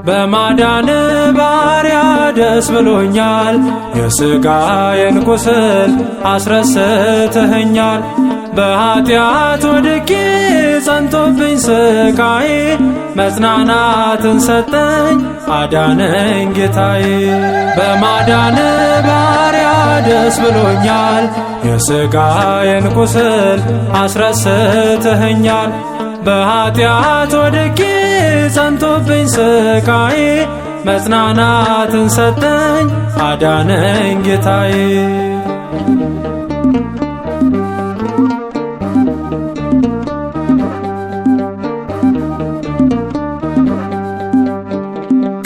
በማዳን ባሪያ ደስ ብሎኛል፣ የሥጋዬን ቁስል አስረስተኸኛል። በኃጢአት ወድቄ ጸንቶብኝ ስቃዬ፣ መጽናናትን ሰጠኝ አዳነኝ ጌታዬ። በማዳን ባሪያ ደስ ብሎኛል፣ የሥጋዬን ቁስል አስረስተኸኛል። በኃጢአት ወድቄ ጸንቶብኝ ስቃዬ፣ መጽናናትን ሰጠኝ አዳነኝ ጌታዬ።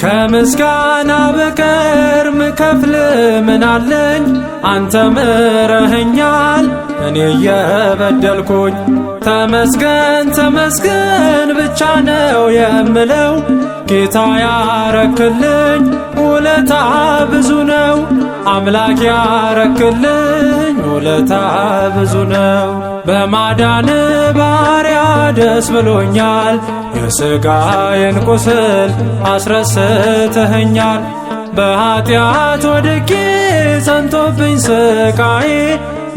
ከምስጋና በቀር ምከፍል ምን አለኝ? አንተ ምረኸኛል እኔ የበደልኩኝ። ተመስገን ተመስገን ብቻ ነው የምለው፣ ጌታ ያረክልኝ ውለታ ብዙ ነው። አምላክ ያረክልኝ ውለታ ብዙ ነው። በማዳን ባሪያ ደስ ብሎኛል፣ የሥጋዬን ቁስል አስረስተኸኛል። በኃጢአት ወድቄ ጸንቶብኝ ስቃዬ፣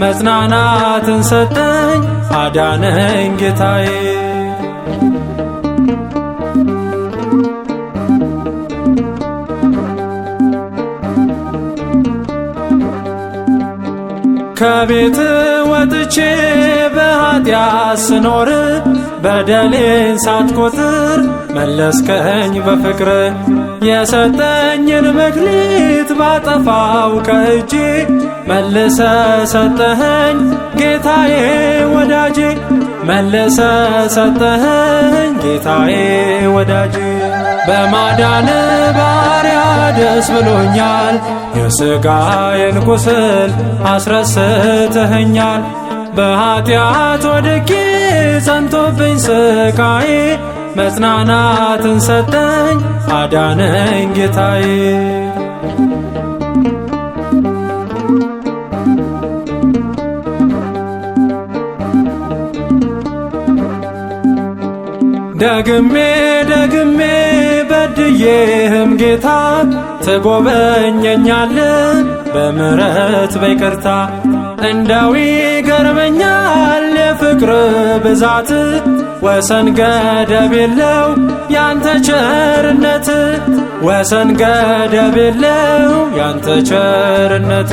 መጽናናትን ሰጠኝ አዳነኝ ጌታዬ። ከቤት ወጥቼ በኃጢአት ስኖር፣ በደሌን ሳትቆጥር መለስከኝ በፍቅር። የሰጠኝን መክሊት ባጠፋው ከእጄ፣ መልሰ ሰጠኸኝ ጌታዬ ወዳጄ። መልሰ ሰጠኸኝ ጌታዬ ወዳጄ። በማዳን ባሪያ ደስ ብሎኛል፣ የሥጋዬን ቁስል አስረስተኸኛል። በኃጢአት ወድቄ ጸንቶብኝ ስቃዬ፣ መጽናናትን ሰጠኝ አዳነኝ ጌታዬ። ደግሜ ደግሜ በድዬህም ጌታ፣ ትጎበኘኛለ በምሕረት በይቅርታ። እንደው ይገርመኛል የፍቅር ብዛት፣ ወሰን ገደብ የለው ያንተ ቸርነት። ወሰን ገደብ የለው ያንተ ቸርነት።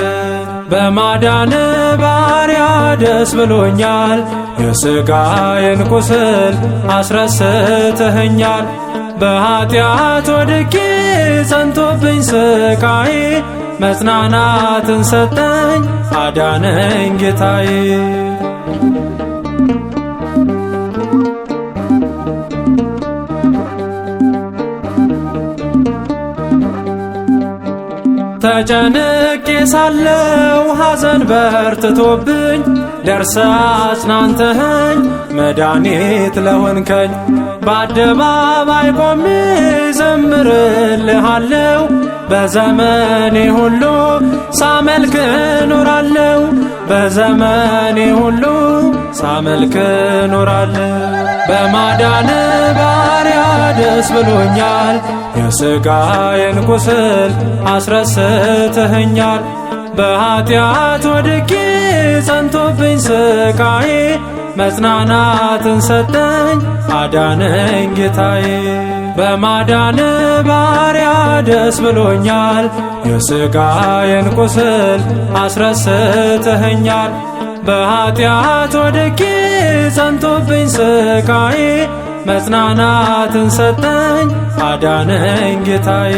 በማዳን ባሪያ ደስ ብሎኛል፣ የሥጋዬን ቁስል አስረስተኸኛል። በኃጢአት ወድቄ ጸንቶብኝ ስቃዬ፣ መጽናናትን ሰጠኝ አዳነኝ ጌታዬ። ተጨንቄ ሳለው ሐዘን በርትቶብኝ፣ ደርሰ አጽናንተኸኝ መድኃኒት ለሆንከኝ። በአደባባይ ቆሜ ዘምርልሃለው፣ በዘመኔ ሁሉ ሳመልክ ኖራለው። በዘመኔ ሁሉ ሳመልክ ኖራለው። በማዳን ባሪያ ደስ ብሎኛል፣ የሥጋዬን ቁስል አስረስተኸኛል። በኃጢአት ወድቄ ጸንቶብኝ ስቃዬ፣ መጽናናትን ሰጠኝ አዳነኝ ጌታዬ። በማዳን ባሪያ ደስ ብሎኛል፣ የሥጋዬን ቁስል አስረስተኸኛል። በኃጢአት ወድቄ ጸንቶብኝ ስቃዬ፣ መጽናናትን ሰጠኝ አዳነኝ ጌታዬ።